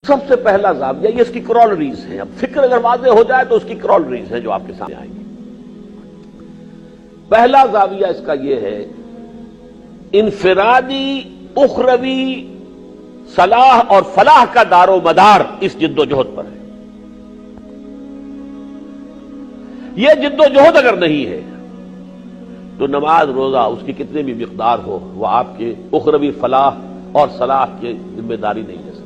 سب سے پہلا زاویہ یہ اس کی کرولریز ہیں. اب فکر اگر واضح ہو جائے تو اس کی کرولریز ہیں جو آپ کے سامنے آئیں گی. پہلا زاویہ اس کا یہ ہے انفرادی اخروی صلاح اور فلاح کا دار و مدار اس جد و جہد پر ہے. یہ جد و جہد اگر نہیں ہے تو نماز روزہ اس کی کتنے بھی مقدار ہو وہ آپ کے اخروی فلاح اور صلاح کی ذمہ داری نہیں لے سکتی.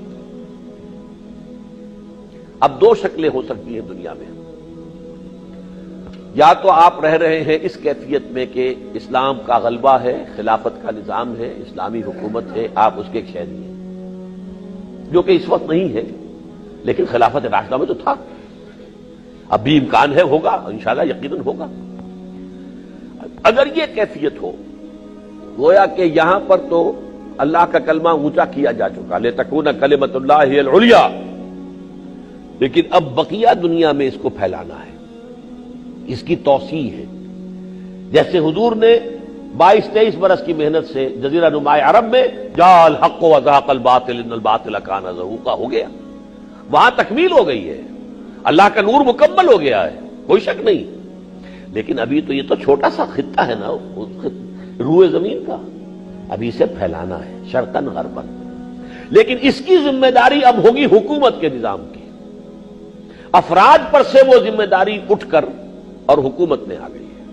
اب دو شکلیں ہو سکتی ہیں دنیا میں. یا تو آپ رہ رہے ہیں اس کیفیت میں کہ اسلام کا غلبہ ہے، خلافت کا نظام ہے، اسلامی حکومت ہے، آپ اس کے ایک شہری ہیں، جو کہ اس وقت نہیں ہے لیکن خلافت راشدہ میں تو تھا. اب بھی امکان ہے، ہوگا انشاءاللہ، یقیناً ہوگا. اگر یہ کیفیت ہو گویا کہ یہاں پر تو اللہ کا کلمہ اونچا کیا جا چکا، لِتَكُونَ كَلِمَةُ اللَّهِ هِيَ الْعُلْيَا، لیکن اب بقیہ دنیا میں اس کو پھیلانا ہے، اس کی توسیع ہے. جیسے حضور نے 22-23 برس کی محنت سے جزیرہ نماء عرب میں جاء الحق وزهق الباطل ان الباطل كان زهوقا ہو گیا، وہاں تکمیل ہو گئی ہے، اللہ کا نور مکمل ہو گیا ہے، کوئی شک نہیں. لیکن ابھی تو یہ تو چھوٹا سا خطہ ہے نا روئے زمین کا، ابھی اسے پھیلانا ہے شرقاً غرباً. لیکن اس کی ذمہ داری اب ہوگی حکومت کے نظام کی. افراد پر سے وہ ذمہ داری اٹھ کر اور حکومت میں آ گئی ہے.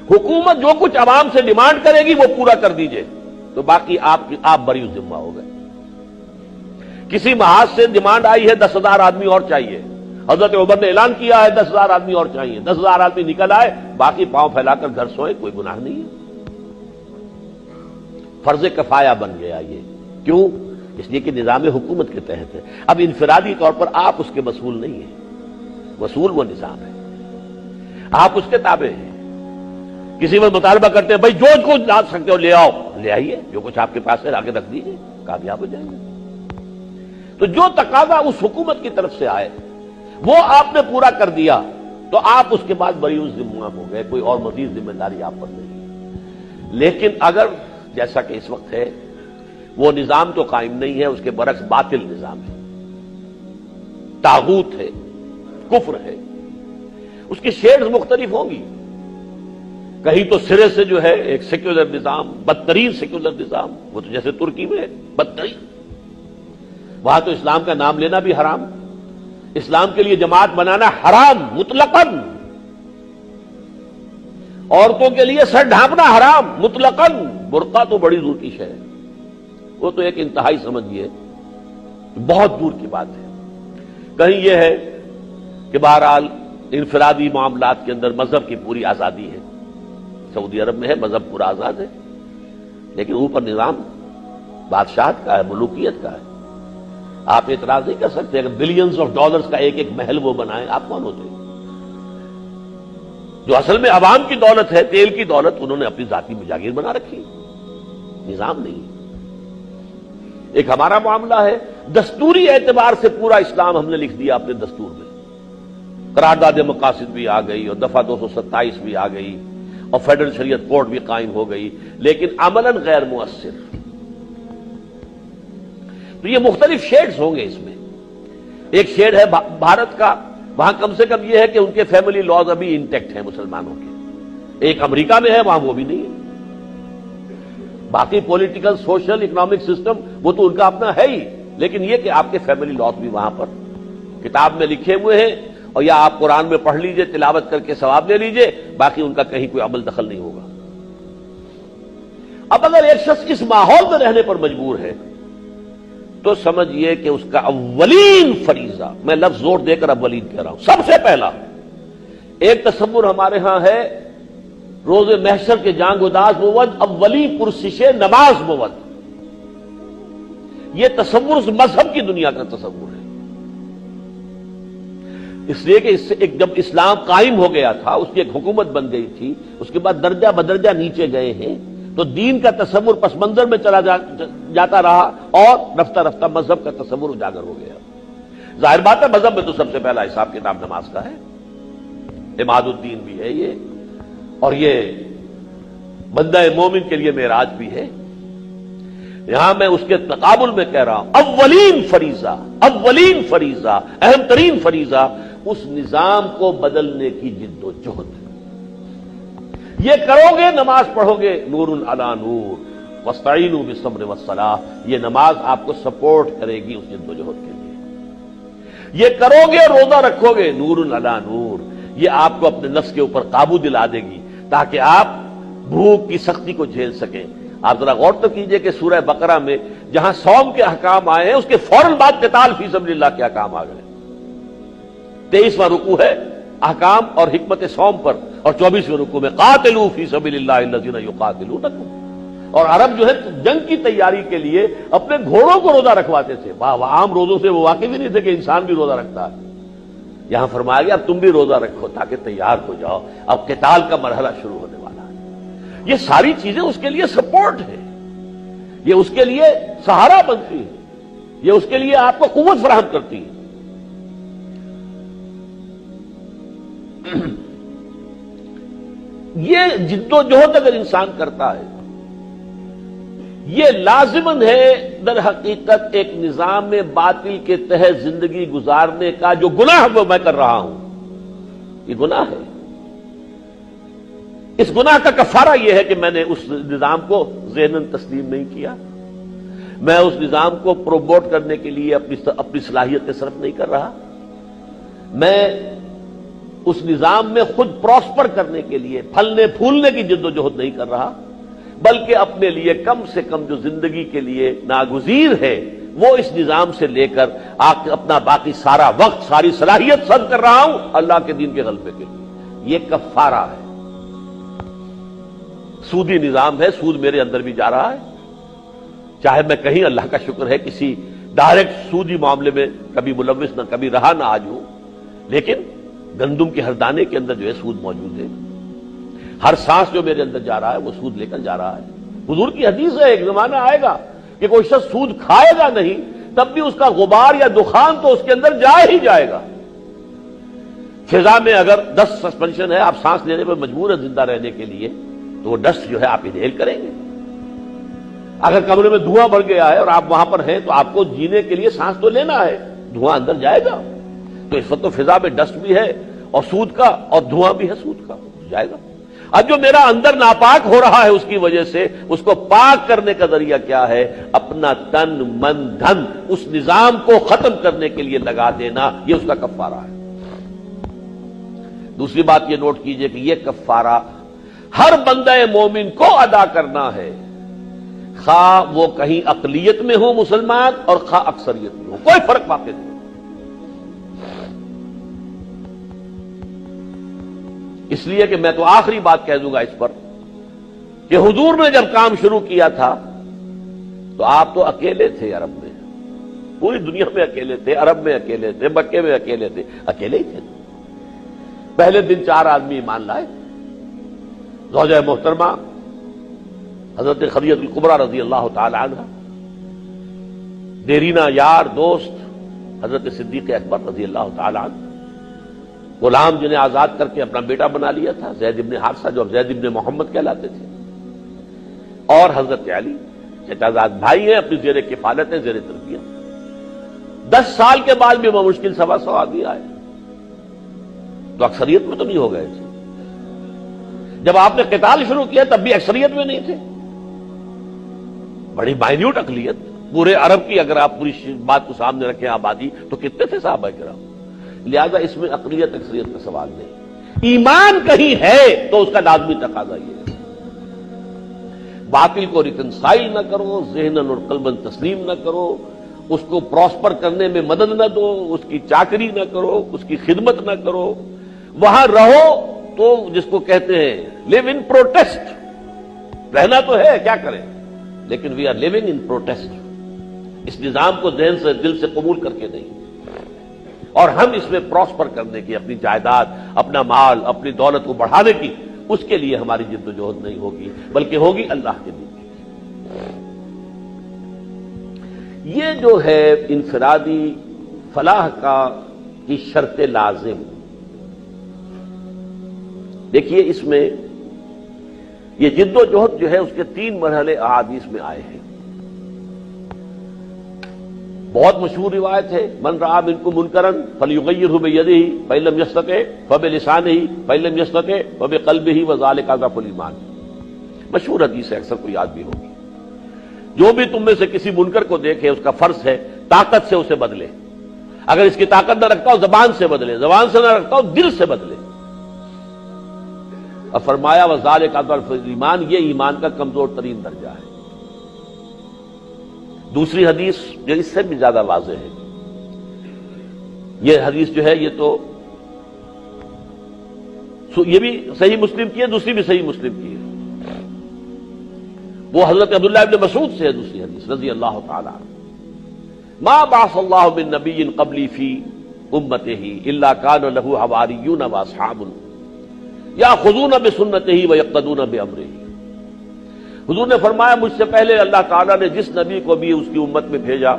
حکومت جو کچھ عوام سے ڈیمانڈ کرے گی وہ پورا کر دیجئے تو باقی آپ بری ذمہ ہو گئے. کسی محاذ سے ڈیمانڈ آئی ہے 10,000 آدمی اور چاہیے، حضرت عمر نے اعلان کیا ہے 10,000 آدمی اور چاہیے، 10,000 آدمی نکل آئے، باقی پاؤں پھیلا کر گھر سوئے، کوئی گناہ نہیں ہے. فرض کفایہ بن گیا یہ. کیوں؟ اس لیے کہ نظام حکومت کے تحت ہے. اب انفرادی طور پر آپ اس کے مسئول نہیں ہیں، مسئول وہ نظام ہے، آپ اس کے تابع ہیں. کسی میں مطالبہ کرتے ہیں بھائی جو کچھ لا سکتے ہو لے آؤ، لے آئیے، جو کچھ آپ کے پاس ہے آگے رکھ دیجیے، کامیاب ہو جائیں گے. تو جو تقاضا اس حکومت کی طرف سے آئے وہ آپ نے پورا کر دیا تو آپ اس کے بعد بری ذمہ ہو گئے، کوئی اور مزید ذمہ داری آپ پر نہیں. لیکن اگر جیسا کہ اس وقت ہے وہ نظام تو قائم نہیں ہے، اس کے برعکس باطل نظام ہے، طاغوت ہے، کفر ہے، اس کی شیڈز مختلف ہوں گی. کہیں تو سرے سے جو ہے ایک سیکولر نظام، بدترین سیکولر نظام، وہ تو جیسے ترکی میں ہے بدترین، وہاں تو اسلام کا نام لینا بھی حرام، اسلام کے لیے جماعت بنانا حرام مطلقاً، عورتوں کے لیے سر ڈھانپنا حرام مطلقاً، برقع تو بڑی دور کی شے ہے، وہ تو ایک انتہائی سمجھیے بہت دور کی بات ہے. کہیں یہ ہے کہ بہرحال انفرادی معاملات کے اندر مذہب کی پوری آزادی ہے، سعودی عرب میں ہے، مذہب پورا آزاد ہے، لیکن اوپر نظام بادشاہت کا ہے، ملوکیت کا ہے. آپ اعتراض نہیں کر سکتے اگر بلینز آف ڈالرز کا ایک ایک محل وہ بنائیں. آپ کون ہوتے ہیں؟ جو اصل میں عوام کی دولت ہے، تیل کی دولت، انہوں نے اپنی ذاتی جاگیر بنا رکھی، نظام نہیں. ایک ہمارا معاملہ ہے دستوری اعتبار سے پورا اسلام ہم نے لکھ دیا اپنے دستور میں، قرارداد مقاصد بھی آ گئی اور دفعہ 227 بھی آ گئی اور فیڈرل شریعت کورٹ بھی قائم ہو گئی، لیکن عملاً غیر مؤثر. تو یہ مختلف شیڈز ہوں گے اس میں. ایک شیڈ ہے بھارت کا، وہاں کم سے کم یہ ہے کہ ان کے فیملی لاز ابھی انٹیکٹ ہیں مسلمانوں کے. ایک امریکہ میں ہے، وہاں وہ بھی نہیں ہے. باقی پولیٹیکل، سوشل، اکنامک سسٹم وہ تو ان کا اپنا ہے ہی، لیکن یہ کہ آپ کے فیملی لاز بھی وہاں پر کتاب میں لکھے ہوئے ہیں، اور یا آپ قرآن میں پڑھ لیجئے، تلاوت کر کے ثواب لے لیجئے، باقی ان کا کہیں کوئی عمل دخل نہیں ہوگا. اب اگر ایک شخص اس ماحول میں رہنے پر مجبور ہے تو سمجھیے کہ اس کا اولین فریضہ، میں لفظ زور دے کر اولین کہہ رہا ہوں، سب سے پہلا ایک تصور ہمارے ہاں ہے روز محشر کے جان گداز بود، اولی پرسش نماز بود. یہ تصور اس مذہب کی دنیا کا تصور ہے. اس لیے کہ جب اسلام قائم ہو گیا تھا، اس کی ایک حکومت بن گئی تھی، اس کے بعد درجہ بدرجہ نیچے گئے ہیں، تو دین کا تصور پس منظر میں چلا جاتا رہا اور رفتہ رفتہ مذہب کا تصور اجاگر ہو گیا. ظاہر بات ہے مذہب میں تو سب سے پہلا حساب کتاب نماز کا ہے، عماد الدین بھی ہے یہ، اور یہ بندہ مومن کے لیے معراج بھی ہے. یہاں میں اس کے تقابل میں کہہ رہا ہوں اولین فریضہ اہم ترین فریضہ اس نظام کو بدلنے کی جد و جہد. یہ کرو گے نماز پڑھو گے نور علی نور واستعینوا بالصبر والصلاۃ، یہ نماز آپ کو سپورٹ کرے گی اس جد و جہد کے لیے. یہ کرو گے روزہ رکھو گے نور علی نور، یہ آپ کو اپنے نفس کے اوپر قابو دلا دے گی تاکہ آپ بھوک کی سختی کو جھیل سکیں. آپ ذرا غور تو کیجئے کہ سورہ بقرہ میں جہاں صوم کے احکام آئے ہیں اس کے فوراً بعد قتال فی سبیل اللہ کے احکام آ گئے. 23واں رکوع ہے احکام اور حکمت صوم پر، اور 24ویں رکوع میں قاتلوا فی سبیل اللہ الذین یقاتلونکم. اور عرب جو ہے جنگ کی تیاری کے لیے اپنے گھوڑوں کو روزہ رکھواتے تھے. عام روزوں سے وہ واقف ہی نہیں تھے کہ انسان بھی روزہ رکھتا ہے. یہاں فرمایا گیا اب تم بھی روزہ رکھو تاکہ تیار ہو جاؤ، اب قتال کا مرحلہ شروع ہونے والا ہے. یہ ساری چیزیں اس کے لیے سپورٹ ہے، یہ اس کے لیے سہارا بنتی ہے، یہ اس کے لیے آپ کو قوت فراہم کرتی ہے. یہ جد و جہد اگر انسان کرتا ہے، یہ لازماً ہے در حقیقت ایک نظام باطل کے تحت زندگی گزارنے کا جو گناہ وہ میں کر رہا ہوں، یہ گناہ ہے. اس گناہ کا کفارہ یہ ہے کہ میں نے اس نظام کو ذہناً تسلیم نہیں کیا، میں اس نظام کو پروموٹ کرنے کے لیے اپنی صلاحیتیں صرف نہیں کر رہا، میں اس نظام میں خود پراسپر کرنے کے لیے پھلنے پھولنے کی جد و جہد نہیں کر رہا، بلکہ اپنے لیے کم سے کم جو زندگی کے لیے ناگزیر ہے وہ اس نظام سے لے کر اپنا باقی سارا وقت ساری صلاحیت صرف کر رہا ہوں اللہ کے دین کے غلبے کے لیے. یہ کفارہ ہے. سودی نظام ہے، سود میرے اندر بھی جا رہا ہے، چاہے میں کہیں اللہ کا شکر ہے کسی ڈائریکٹ سودی معاملے میں کبھی ملوث نہ کبھی رہا نہ آج ہوں، لیکن گندم کے ہر دانے کے اندر جو ہے سود موجود ہے. ہر سانس جو میرے اندر جا رہا ہے وہ سود لے کر جا رہا ہے. حضور کی حدیث ہے ایک زمانہ آئے گا کہ کوئی شخص سود کھائے گا نہیں تب بھی اس کا غبار یا دخان تو اس کے اندر جائے ہی جائے گا. فضا میں اگر 10 سسپینشن ہے، آپ سانس لینے پر مجبور ہے زندہ رہنے کے لیے، تو وہ ڈسٹ جو ہے آپ انہیل کریں گے. اگر کمرے میں دھواں بڑھ گیا ہے اور آپ وہاں پر ہیں تو آپ کو جینے کے لیے سانس تو لینا ہے، دھواں اندر جائے گا. تو اس وقت تو فضا میں ڈسٹ بھی ہے اور سود کا، اور دھواں بھی ہے سود کا، جائے گا. اب جو میرا اندر ناپاک ہو رہا ہے اس کی وجہ سے اس کو پاک کرنے کا ذریعہ کیا ہے؟ اپنا تن من دھن اس نظام کو ختم کرنے کے لیے لگا دینا، یہ اس کا کفارہ ہے. دوسری بات یہ نوٹ کیجئے کہ یہ کفارہ ہر بندہ مومن کو ادا کرنا ہے، خواہ وہ کہیں اقلیت میں ہو مسلمان اور خواہ اکثریت میں ہو، کوئی فرق واقع نہیں. اس لیے کہ میں تو آخری بات کہہ دوں گا اس پر کہ حضور نے جب کام شروع کیا تھا تو آپ تو اکیلے تھے عرب میں، پوری دنیا میں اکیلے تھے، عرب میں اکیلے تھے، مکے میں اکیلے تھے، اکیلے ہی تھے. پہلے دن 4 آدمی ایمان لائے. زوجہ محترمہ حضرت خدیجہ الکبریٰ رضی اللہ تعالی عنہ، دیرینہ یار دوست حضرت صدیق اکبر رضی اللہ تعالی عنہ، غلام جنہیں آزاد کر کے اپنا بیٹا بنا لیا تھا زید ابن حارثہ جو اب زید ابن محمد کہلاتے تھے، اور حضرت علی چچازاد بھائی ہیں، اپنی زیر کفالت ہیں، زیر تربیت. 10 سال کے بعد بھی وہ مشکل 125 آدمی آئے تو اکثریت میں تو نہیں ہو گئے تھے. جب آپ نے قتال شروع کیا تب بھی اکثریت میں نہیں تھے، بڑی مائنیوٹ اقلیت. پورے عرب کی اگر آپ پوری بات کو سامنے رکھیں آبادی تو کتنے تھے صحابہ کرام؟ لہذا اس میں اقلیت اکثریت کا سوال نہیں. ایمان کہیں ہے تو اس کا لازمی تقاضا یہ ہے باطل کو ریکنسائل نہ کرو، ذہناً اور قلباً تسلیم نہ کرو، اس کو پراسپر کرنے میں مدد نہ دو، اس کی چاکری نہ کرو، اس کی خدمت نہ کرو. وہاں رہو تو جس کو کہتے ہیں لیو ان پروٹیسٹ، رہنا تو ہے کیا کریں، لیکن we are living in protest. اس نظام کو ذہن سے دل سے قبول کر کے نہیں، اور ہم اس میں پراسپر کرنے کی، اپنی جائیداد، اپنا مال، اپنی دولت کو بڑھانے کی، اس کے لیے ہماری جد و جہد نہیں ہوگی، بلکہ ہوگی اللہ کے دین کی. یہ جو ہے انفرادی فلاح کی شرط لازم. دیکھیے اس میں یہ جد و جہد جو ہے اس کے 3 مرحلے احادیث میں آئے ہیں. بہت مشہور روایت ہے، من رأى منکم منکرا فلیغیرہ بیدہ فإن لم یستطع فبلسانہ فإن لم یستطع فبقلبہ وذلک اضعف الایمان. مشہور حدیث ہے، اکثر کو یاد بھی ہوگی. جو بھی تم میں سے کسی منکر کو دیکھے اس کا فرض ہے طاقت سے اسے بدلے. اگر اس کی طاقت نہ رکھتا ہو زبان سے بدلے، زبان سے نہ رکھتا ہو دل سے بدلے. اور فرمایا وذلک اضعف الایمان، یہ ایمان کا کمزور ترین درجہ ہے. دوسری حدیث جو اس سے بھی زیادہ واضح ہے، یہ حدیث جو ہے یہ تو یہ بھی صحیح مسلم کی ہے، دوسری بھی صحیح مسلم کی ہے. وہ حضرت عبداللہ ابن مسعود سے ہے دوسری حدیث رضی اللہ تعالی عنہ. ما بعث اللہ من نبی قبلی فی امتہ الا کان لہ حواریون واصحاب یاخذون بسنتہ ویقتدون بامرہ. حضور نے فرمایا مجھ سے پہلے اللہ تعالیٰ نے جس نبی کو بھی اس کی امت میں بھیجا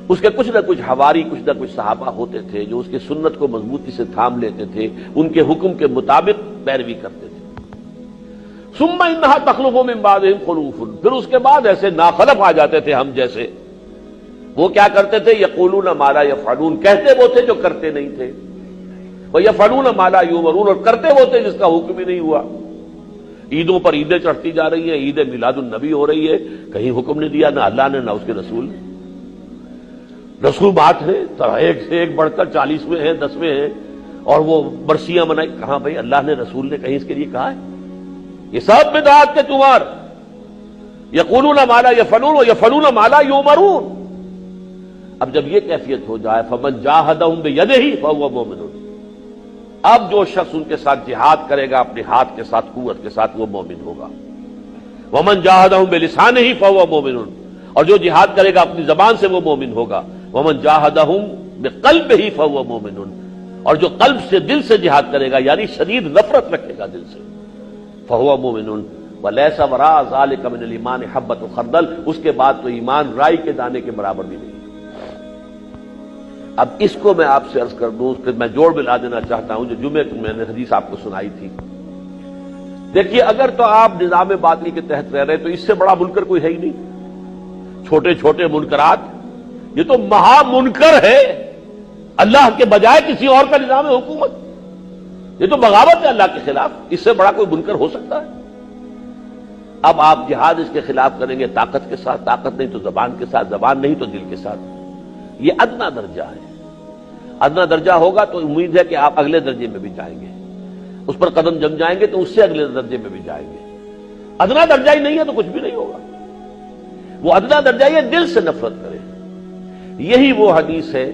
اس کے کچھ نہ کچھ حواری، کچھ نہ کچھ صحابہ ہوتے تھے جو اس کی سنت کو مضبوطی سے تھام لیتے تھے، ان کے حکم کے مطابق پیروی کرتے تھے. ثم انہا تخلف من بعدہم خلوف، پھر اس کے بعد ایسے ناخلف آ جاتے تھے ہم جیسے. وہ کیا کرتے تھے؟ یقولون ما لا یفعلون، کہتے وہ تھے جو کرتے نہیں تھے. ویفعلون ما لا یؤمرون، اور کرتے وہ تھے جس کا حکم ہی نہیں ہوا. عیدوں پر عیدیں چڑھتی جا رہی ہیں، عید میلاد النبی ہو رہی ہے، کہیں حکم نہیں دیا نہ اللہ نے نہ اس کے رسول نے. رسومات ہیں ایک سے ایک بڑھ کر 40ویں ہیں، 10ویں ہیں، اور وہ برسیاں منائی. کہاں بھائی اللہ نے رسول نے کہیں اس کے لیے کہا ہے؟ یہ سب بدعات کے تمہار. یقولون ما لا یفعلون ویفعلون ما لا یؤمرون. اب جب یہ کیفیت ہو جائے فمن جاہدہم بیدہ فہو مومن، اب جو شخص ان کے ساتھ جہاد کرے گا اپنے ہاتھ کے ساتھ، قوت کے ساتھ، وہ مومن ہوگا. ومن جاہدہم بلسانہ فہو مومن، اور جو جہاد کرے گا اپنی زبان سے وہ مومن ہوگا. ومن جاہدہم بقلبہ فہو مومن، اور جو قلب سے، دل سے جہاد کرے گا یعنی شدید نفرت رکھے گا دل سے، فہو مومن. ولیس وراء ذلک من الایمان حبۃ خردل، اس کے بعد تو ایمان رائی کے دانے کے برابر بھی نہیں. اب اس کو میں آپ سے عرض کر دوں کہ میں جوڑ ملا دینا چاہتا ہوں جو جمعے کو میں نے حدیث آپ کو سنائی تھی. دیکھیے اگر تو آپ نظام باطل کے تحت رہ رہے تو اس سے بڑا منکر کوئی ہے ہی نہیں. چھوٹے چھوٹے منکرات، یہ تو مہا منکر ہے اللہ کے بجائے کسی اور کا نظام حکومت. یہ تو بغاوت ہے اللہ کے خلاف، اس سے بڑا کوئی منکر ہو سکتا ہے؟ اب آپ جہاد اس کے خلاف کریں گے طاقت کے ساتھ، طاقت نہیں تو زبان کے ساتھ، زبان نہیں تو دل کے ساتھ. یہ ادنا درجہ ہے. ادنا درجہ ہوگا تو امید ہے کہ آپ اگلے درجے میں بھی جائیں گے، اس پر قدم جم جائیں گے تو اس سے اگلے درجے میں بھی جائیں گے. ادنا درجہ ہی نہیں ہے تو کچھ بھی نہیں ہوگا. وہ ادنا درجہ یہ دل سے نفرت کرے. یہی وہ حدیث ہے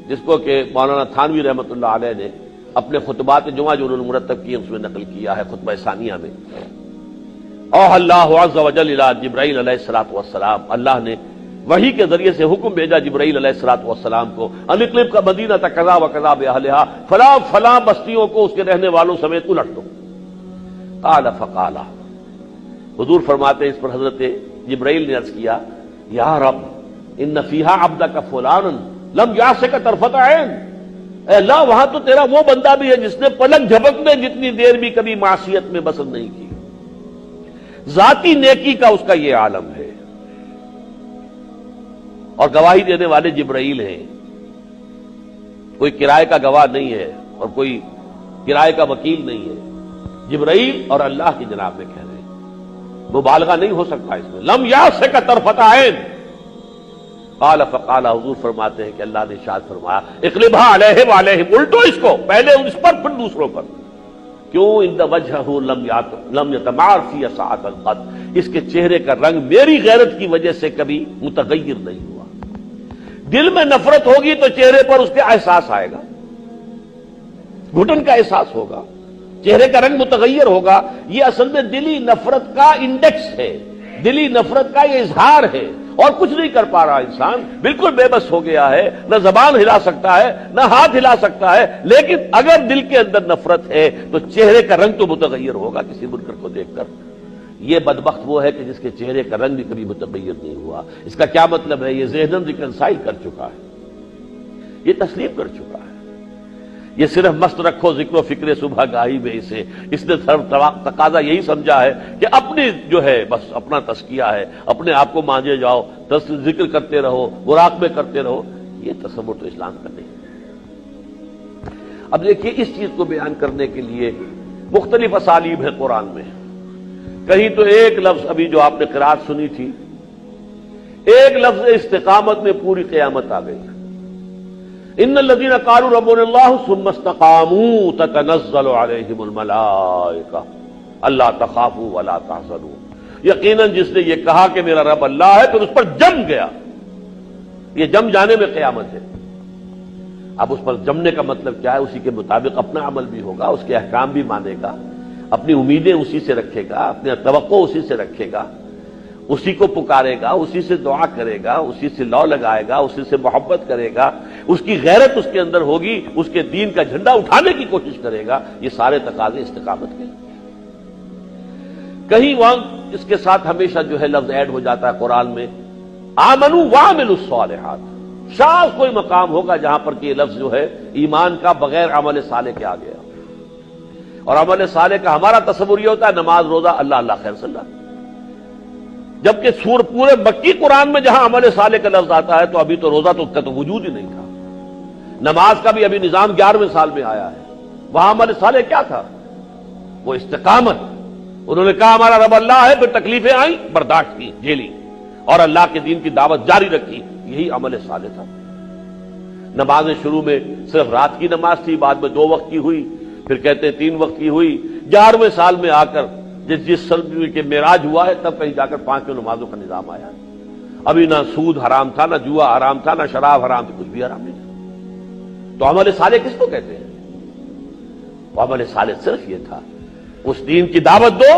جس کو کہ مولانا تھانوی رحمۃ اللہ علیہ نے اپنے خطبات جمعہ جو انہوں نے مرتب کیے اس میں نقل کیا ہے خطبہ ثانیہ میں. اوحی اللہ عز وجل الی جبرائیل علیہ الصلوۃ والسلام، اللہ نے وحی کے ذریعے سے حکم بھیجا جبرائیل علیہ الصلوۃ والسلام کو، ان اقلب کا مدینہ کذا و کذا باہلھا، فلاں فلاں بستیوں کو اس کے رہنے والوں سمیت الٹ دو. قال فقال، حضور فرماتے ہیں اس پر حضرت جبرائیل نے عرض کیا یا رب ان فیہا عبدک فلانا لم یعصک طرفۃ عین. اے اللہ وہاں تو تیرا وہ بندہ بھی ہے جس نے پلک جھپکنے جتنی دیر بھی کبھی معصیت میں بسر نہیں کی. ذاتی نیکی کا اس کا یہ عالم ہے، اور گواہی دینے والے جبرائیل ہیں، کوئی کرائے کا گواہ نہیں ہے اور کوئی کرائے کا وکیل نہیں ہے. جبرائیل اور اللہ کی جناب میں کہہ رہے ہیں، مبالغہ نہیں ہو سکتا اس میں. لم یعصک طرفۃ عین. قال فقال، حضور فرماتے ہیں کہ اللہ نے ارشاد فرمایا اقلبھا علیہم وعلیہم، الٹو اس کو، پہلے اس پر پھر دوسروں پر. کیوں؟ ان وجہہ لم یتمار فی ساعۃ القط، اس کے چہرے کا رنگ میری غیرت کی وجہ سے کبھی متغیر نہیں ہوا. دل میں نفرت ہوگی تو چہرے پر اس کے احساس آئے گا، گھٹن کا احساس ہوگا، چہرے کا رنگ متغیر ہوگا. یہ اصل میں دلی نفرت کا انڈیکس ہے، دلی نفرت کا یہ اظہار ہے، اور کچھ نہیں کر پا رہا. انسان بالکل بے بس ہو گیا ہے، نہ زبان ہلا سکتا ہے نہ ہاتھ ہلا سکتا ہے. لیکن اگر دل کے اندر نفرت ہے تو چہرے کا رنگ تو متغیر ہوگا کسی منکر کو دیکھ کر. یہ بدبخت وہ ہے کہ جس کے چہرے کا رنگ بھی کبھی متغیر نہیں ہوا. اس کا کیا مطلب ہے؟ یہ ذہناً ریکنسائل کر چکا ہے، یہ تسلیم کر چکا ہے. یہ صرف مست رکھو ذکر و فکر صبح گاہی میں اسے، اس نے تقاضا یہی سمجھا ہے کہ اپنی جو ہے بس اپنا تزکیہ ہے، اپنے آپ کو مانجے جاؤ، ذکر کرتے رہو، مراقبے کرتے رہو. یہ تصور تو اسلام کا نہیں. اب دیکھیے اس چیز کو بیان کرنے کے لیے مختلف اسالیب ہیں قرآن میں. کہیں تو ایک لفظ ابھی جو آپ نے قرات سنی تھی، ایک لفظ استقامت میں پوری قیامت آ گئی. ان الذين قالوا ربنا الله ثم استقاموا تتنزل عليهم الملائکہ الا تخافوا ولا تحزنوا. یقیناً جس نے یہ کہا کہ میرا رب اللہ ہے پھر اس پر جم گیا، یہ جم جانے میں قیامت ہے. اب اس پر جمنے کا مطلب کیا ہے؟ اسی کے مطابق اپنا عمل بھی ہوگا، اس کے احکام بھی مانے گا، اپنی امیدیں اسی سے رکھے گا، اپنے توقع اسی سے رکھے گا، اسی کو پکارے گا، اسی سے دعا کرے گا، اسی سے لو لگائے گا، اسی سے محبت کرے گا، اس کی غیرت اس کے اندر ہوگی، اس کے دین کا جھنڈا اٹھانے کی کوشش کرے گا. یہ سارے تقاضے استقامت کے. کہیں وہاں اس کے ساتھ ہمیشہ جو ہے لفظ ایڈ ہو جاتا ہے قرآن میں آمنوا وعملوا الصالحات. شاذ کوئی مقام ہوگا جہاں پر کہ یہ لفظ جو ہے ایمان کا بغیر عمل صالح کے آ گیا. اور عمل صالح کا ہمارا تصور یہ ہوتا ہے نماز روزہ اللہ اللہ خیر صلی اللہ، جبکہ پورے مکی قرآن میں جہاں عمل صالح کا لفظ آتا ہے تو ابھی تو روزہ تو کا تو وجود ہی نہیں تھا. نماز کا بھی ابھی نظام 11ویں سال میں آیا ہے. وہاں عمل صالح کیا تھا؟ وہ استقامت. انہوں نے کہا ہمارا رب اللہ ہے، پھر تکلیفیں آئیں برداشت کی، جھیلی، اور اللہ کے دین کی دعوت جاری رکھی. یہی عمل صالح تھا. نمازیں شروع میں صرف رات کی نماز تھی، بعد میں 2 وقت کی ہوئی، پھر کہتے ہیں 3 وقت کی ہوئی. 11ویں سال میں آ کر جس سال کے معراج ہوا ہے تب کہیں جا کر 5 نمازوں کا نظام آیا. ابھی نہ سود حرام تھا، نہ جوا حرام تھا، نہ شراب حرام تھی، کچھ بھی حرام نہیں تھا. تو عمل صالح کس کو کہتے ہیں؟ وہ عمل صالح صرف یہ تھا اس دین کی دعوت دو،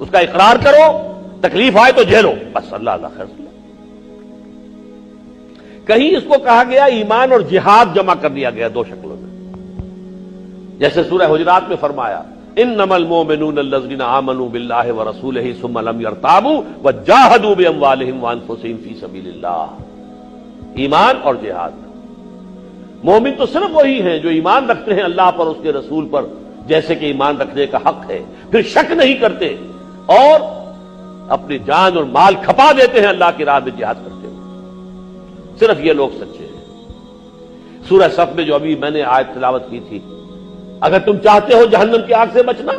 اس کا اقرار کرو، تکلیف آئے تو جھیلو، بس اللہ اللہ خیر. کہیں اس کو کہا گیا ایمان اور جہاد جمع کر دیا گیا 2 شکلوں میں، جیسے سورہ حجرات میں فرمایا انما المؤمنون الذين آمنوا بالله ورسوله ثم لم يرتابوا وجاهدوا باموالهم وانفسهم في سبيل الله. ایمان اور جہاد. مومن تو صرف وہی ہیں جو ایمان رکھتے ہیں اللہ پر، اس کے رسول پر، جیسے کہ ایمان رکھنے کا حق ہے، پھر شک نہیں کرتے اور اپنی جان اور مال کھپا دیتے ہیں اللہ کی راہ میں جہاد کرتے ہوئے. صرف یہ لوگ سچے ہیں. سورہ صف میں جو ابھی میں نے آیت تلاوت کی تھی، اگر تم چاہتے ہو جہنم کی آگ سے بچنا،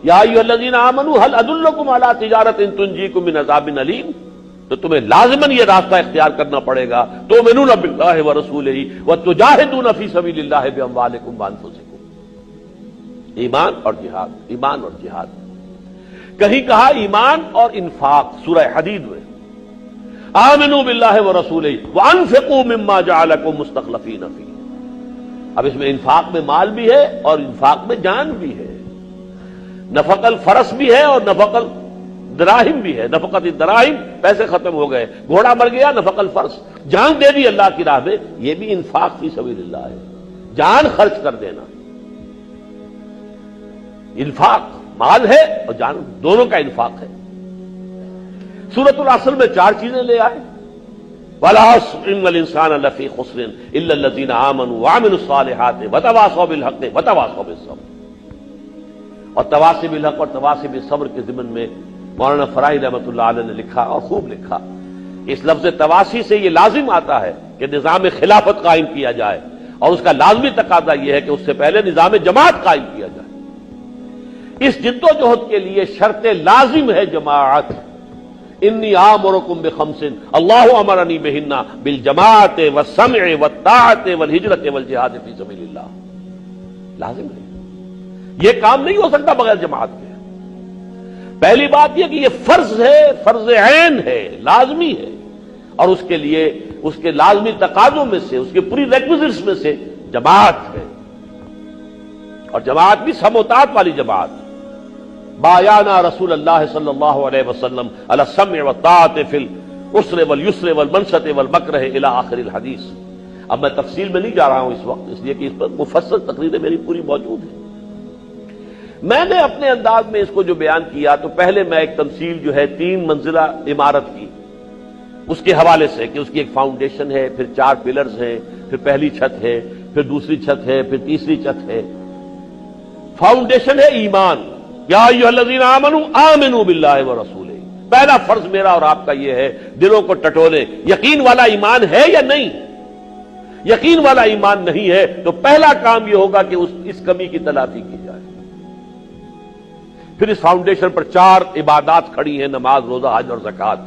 یا ایھا الذین آمنوا هل ادلکم علی تجارۃ تنجیکم من عذاب علیم، تو تمہیں لازماً یہ راستہ اختیار کرنا پڑے گا. تؤمنون باللہ ورسولہ وتجاہدون فی سبیل اللہ باموالکم وانفسکم. ایمان اور جہاد، ایمان اور جہاد. کہیں کہا ایمان اور انفاق سورہ حدید میں آمنوا باللہ ورسولہ وانفقوا مما جعلکم مستخلفین فیہ. اب اس میں انفاق میں مال بھی ہے اور انفاق میں جان بھی ہے، نفق الفرس بھی ہے اور نفق الدراہم بھی ہے. نفقت الدراہم پیسے ختم ہو گئے، گھوڑا مر گیا، نفق الفرس جان دے دی اللہ کی راہ میں، یہ بھی انفاق فی سبیل اللہ ہے، جان خرچ کر دینا. انفاق مال ہے اور جان، دونوں کا انفاق ہے. سورۃ العصر میں 4 چیزیں لے آئے. وَالْعَصْرِ إِنَّ الْإِنسَانَ لَفِي خُسْرٍ إِلَّا الَّذِينَ آمَنُوا وَعَمِلُوا الصَّالِحَاتِ وَتَوَاصَوْا بِالْحَقِّ وَتَوَاصَوْا بِالصَّبْرِ. اور تواصی بالحق اور تواصی بالصبر کے ضمن میں مولانا فرائی رحمۃ اللہ علیہ نے لکھا اور خوب لکھا. اس لفظ تواصی سے یہ لازم آتا ہے کہ نظام خلافت قائم کیا جائے، اور اس کا لازمی تقاضا یہ ہے کہ اس سے پہلے نظام جماعت قائم کیا جائے. اس جد و جہد کے لیے شرط لازم ہے جماعت. انی آمرکم بخمس اللہ امرنی بہن بالجماعت والسمع والطاعت والہجرت والجہاد فی سبیل اللہ. لازم ہے، یہ کام نہیں ہو سکتا بغیر جماعت کے. پہلی بات یہ کہ یہ فرض ہے، فرض عین ہے، لازمی ہے، اور اس کے لیے اس کے لازمی تقاضوں میں سے، اس کے پری ریکوزٹس میں سے جماعت ہے. اور جماعت بھی سموتات والی جماعت. بایانا رسول اللہ صلی اللہ علیہ وسلم علی السمع والطاعت فی العسر والیسر والمنشط والمکرہ الی آخر الحدیث. اب میں تفصیل میں نہیں جا رہا ہوں اس وقت، اس لیے کہ اس پر مفصل تقریریں میری پوری موجود ہیں. میں نے اپنے انداز میں اس کو جو بیان کیا تو پہلے میں ایک تمثیل جو ہے 3 منزلہ عمارت کی، اس کے حوالے سے کہ اس کی ایک فاؤنڈیشن ہے، پھر 4 پلرز ہیں، پھر پہلی چھت ہے، پھر دوسری چھت ہے، پھر تیسری چھت ہے. فاؤنڈیشن ہے ایمان. یا ایھا الذین آمنوا آمنوا باللہ ورسولہ. پہلا فرض میرا اور آپ کا یہ ہے دلوں کو ٹٹولے یقین والا ایمان ہے یا نہیں. یقین والا ایمان نہیں ہے تو پہلا کام یہ ہوگا کہ اس کمی کی تلافی کی جائے. پھر اس فاؤنڈیشن پر 4 عبادات کھڑی ہیں، نماز، روزہ، حج اور زکوٰۃ.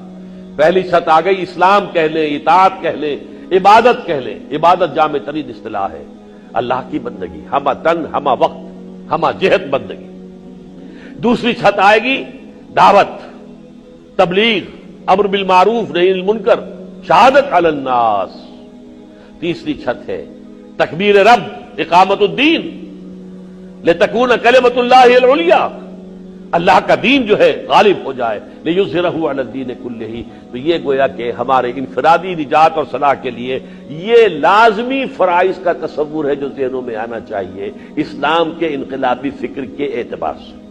پہلی چھت آ گئی، اسلام کہہ لیں، اطاعت کہہ لیں، عبادت کہہ لیں. عبادت جامع ترین اصطلاح ہے، اللہ کی بندگی، ہمہ تن، ہمہ وقت، ہمہ جہت بندگی. دوسری چھت آئے گی دعوت، تبلیغ، امر بالمعروف نہی عن المنکر، شہادت علی الناس. تیسری چھت ہے تکبیر رب، اقامت الدین، لتکون کلمۃ اللہ العلیٰ، اللہ کا دین جو ہے غالب ہو جائے، لیظہرہ علی الدین کلہ. تو یہ گویا کہ ہمارے انفرادی نجات اور صلاح کے لیے یہ لازمی فرائض کا تصور ہے جو ذہنوں میں آنا چاہیے اسلام کے انقلابی فکر کے اعتبار سے.